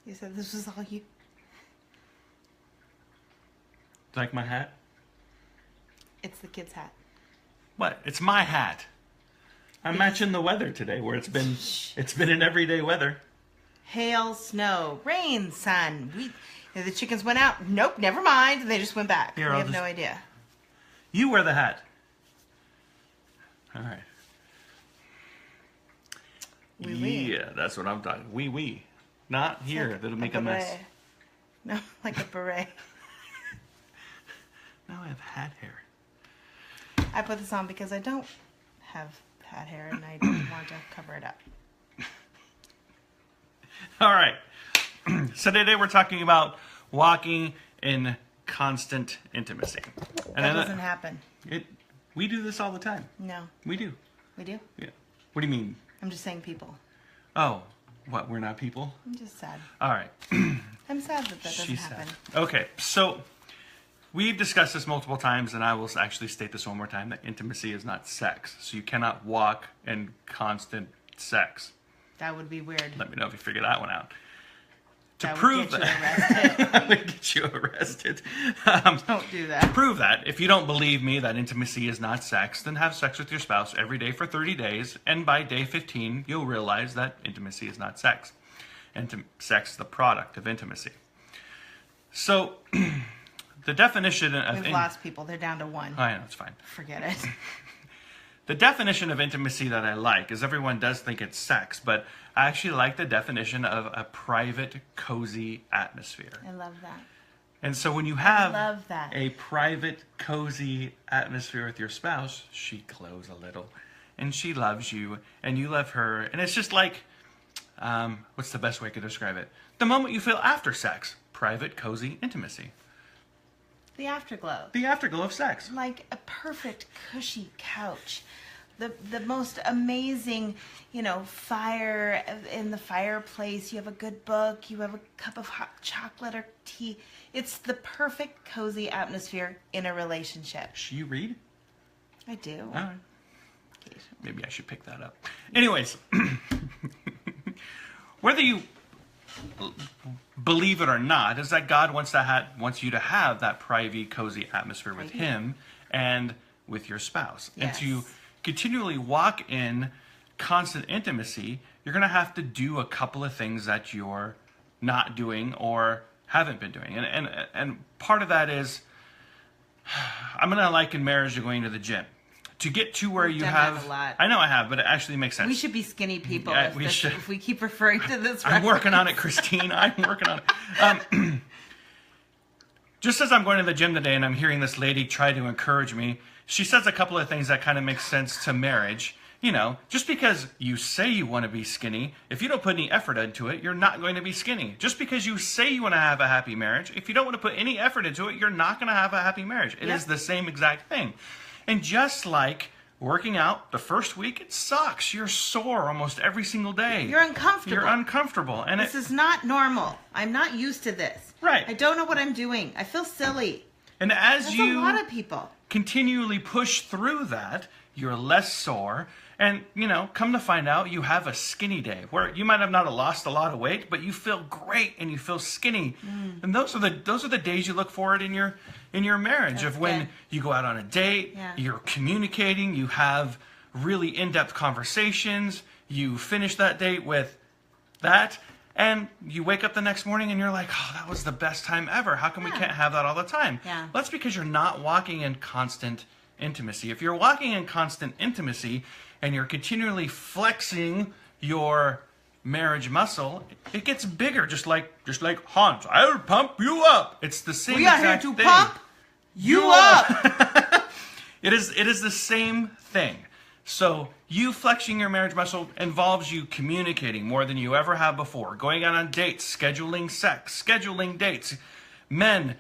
You said this was all you. Like my hat? It's the kid's hat. What? It's my hat. I'm matching the weather today, where it's been an everyday weather. Hail, snow, rain, sun. The chickens went out. Nope, never mind. And they just went back. Here, we have no idea. You wear the hat. All right. Oui. Yeah, that's what I'm talking. Oui. Not here. Like That'll make a mess. beret. No, like a beret. Now I have hat hair. I put this on because I don't have hat hair and I don't want to cover it up. All right. So today we're talking about walking in constant intimacy. And That doesn't happen. We do this all the time. No. We do. We do? Yeah. What do you mean? I'm just saying people. Oh, what? We're not people? I'm just sad. All right. I'm sad that doesn't She's happen. sad. Okay, so we've discussed this multiple times, and I will actually state this one more time, that intimacy is not sex. So you cannot walk in constant sex. That would be weird. Let me know if you figure that one out. To That prove would that, get would get you arrested. Don't do To that. prove that, if you don't believe me that intimacy is not sex, then have sex with your spouse every day for 30 days, and by day 15, you'll realize that intimacy is not sex. Sex is the product of intimacy. So, the definition of... We've lost people. They're down to one. I know, it's fine. Forget it. The definition of intimacy that I like is everyone does think it's sex, but I actually like the definition of a private, cozy atmosphere. I love that. And so when you have love that. a private, cozy atmosphere with your spouse, she glows a little, and she loves you, and you love her, and it's just like, what's the best way I could describe it? The moment you feel after sex, private, cozy intimacy. The afterglow. The afterglow of sex. Like a perfect, cushy couch. The most amazing, fire in the fireplace. You have a good book. You have a cup of hot chocolate or tea. It's the perfect, cozy atmosphere in a relationship. Do you read? I do. All right. Maybe I should pick that up. Anyways, whether you believe it or not, is that God wants you to have that private, cozy atmosphere with Him and with your spouse. Yes. And to continually walk in constant intimacy, you're going to have to do a couple of things that you're not doing or haven't been doing. And part of that is, I'm going to liken marriage to going to the gym. To get to where you done have... that a lot. I know I have, but it actually makes sense. We should be skinny people Yeah, if we keep referring to this. I'm working on it, Christine. I'm working on it. Just as I'm going to the gym today and I'm hearing this lady try to encourage me, she says a couple of things that kind of make sense to marriage. Just because you say you want to be skinny, if you don't put any effort into it, you're not going to be skinny. Just because you say you want to have a happy marriage, if you don't want to put any effort into it, you're not going to have a happy marriage. It is the same exact thing. And just like working out, the first week, it sucks. You're sore almost every single day. You're uncomfortable. You're uncomfortable. And this is not normal. I'm not used to this. Right. I don't know what I'm doing. I feel silly. And as That's you a lot of people. continually push through that, you're less sore. And, come to find out, you have a skinny day where you might have not lost a lot of weight, but you feel great and you feel skinny. And those are the days you look forward in your marriage. That's of when good. you go out on a date, you're communicating, you have really in-depth conversations, you finish that date with that, and you wake up the next morning and you're like, oh, that was the best time ever. How come we can't have that all the time? Yeah. Well, that's because you're not walking in constant intimacy. If you're walking in constant intimacy and you're continually flexing your marriage muscle, it gets bigger, just like Hans, I'll pump you up. It's the same We are here exact to thing. pump you up. It is the same thing. So you flexing your marriage muscle involves you communicating more than you ever have before, going out on dates, scheduling sex, scheduling dates. Men,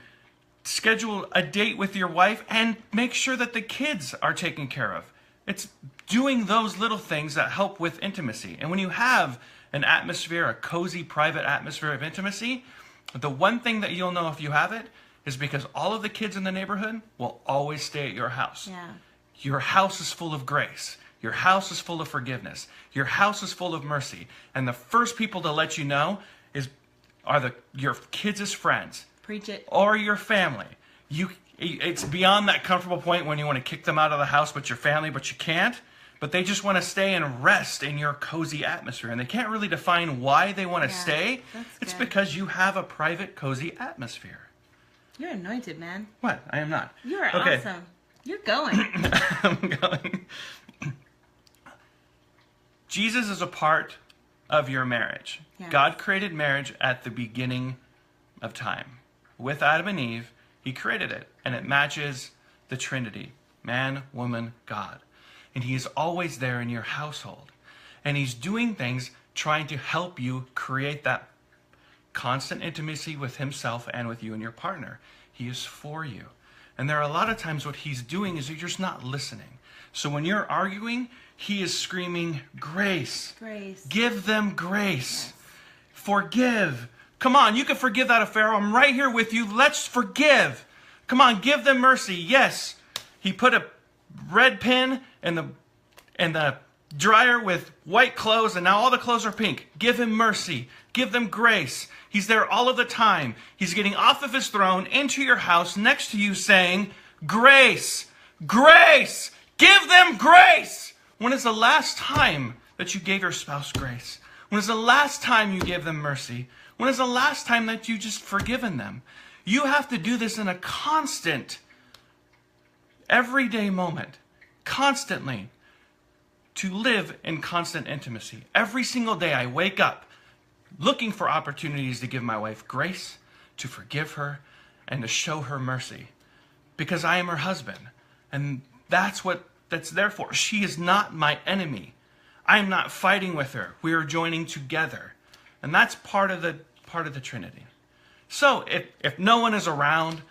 schedule a date with your wife and make sure that the kids are taken care of. It's doing those little things that help with intimacy. And when you have an atmosphere, a cozy, private atmosphere of intimacy, the one thing that you'll know if you have it is because all of the kids in the neighborhood will always stay at your house. Yeah. Your house is full of grace. Your house is full of forgiveness. Your house is full of mercy. And the first people to let you know is are your kids' friends, Preach it. or your family. It's beyond that comfortable point when you want to kick them out of the house, but your family, but you can't. But they just want to stay and rest in your cozy atmosphere. And they can't really define why they want to stay. It's good. because you have a private, cozy atmosphere. You're anointed, man. What? I am not. You are Okay. awesome. You're going. I'm going. Jesus is a part of your marriage. Yes. God created marriage at the beginning of time. With Adam and Eve, he created it. And it matches the Trinity. Man, woman, God. And he is always there in your household. And he's doing things trying to help you create that constant intimacy with himself and with you and your partner. He is for you. And there are a lot of times what he's doing is you're just not listening. So when you're arguing, he is screaming, grace. Grace. Give them grace. Yes. Forgive. Come on, you can forgive that affair. I'm right here with you. Let's forgive. Come on, give them mercy. Yes. He put a red pin in the dryer with white clothes, and now all the clothes are pink. Give him mercy. Give them grace. He's there all of the time. He's getting off of his throne into your house next to you saying, grace, grace, give them grace. When is the last time that you gave your spouse grace? When is the last time you gave them mercy? When is the last time that you just forgiven them? You have to do this in a constant, everyday moment, constantly, to live in constant intimacy. Every single day I wake up looking for opportunities to give my wife grace, to forgive her, and to show her mercy. Because I am her husband. And that's what that's there for. She is not my enemy. I am not fighting with her. We are joining together. And that's part of the Trinity. So if no one is around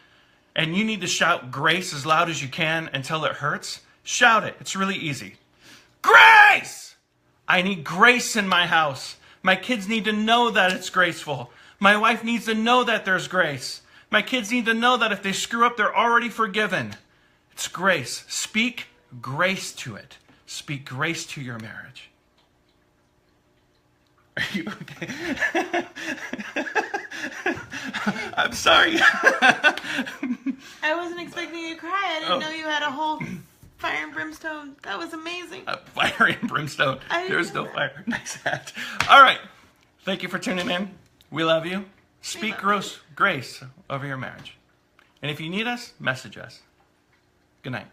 and you need to shout grace as loud as you can until it hurts, shout it. It's really easy. Grace! I need grace in my house. My kids need to know that it's graceful. My wife needs to know that there's grace. My kids need to know that if they screw up, they're already forgiven. It's grace. Speak grace to it. Speak grace to your marriage. Are you okay? I'm sorry. I wasn't expecting you to cry. I didn't know you had a whole fire and brimstone. That was amazing. Fire and brimstone. I didn't There's know no that. fire. Nice hat. All right. Thank you for tuning in. We love you. Speak grace over your marriage. And if you need us, message us. Good night.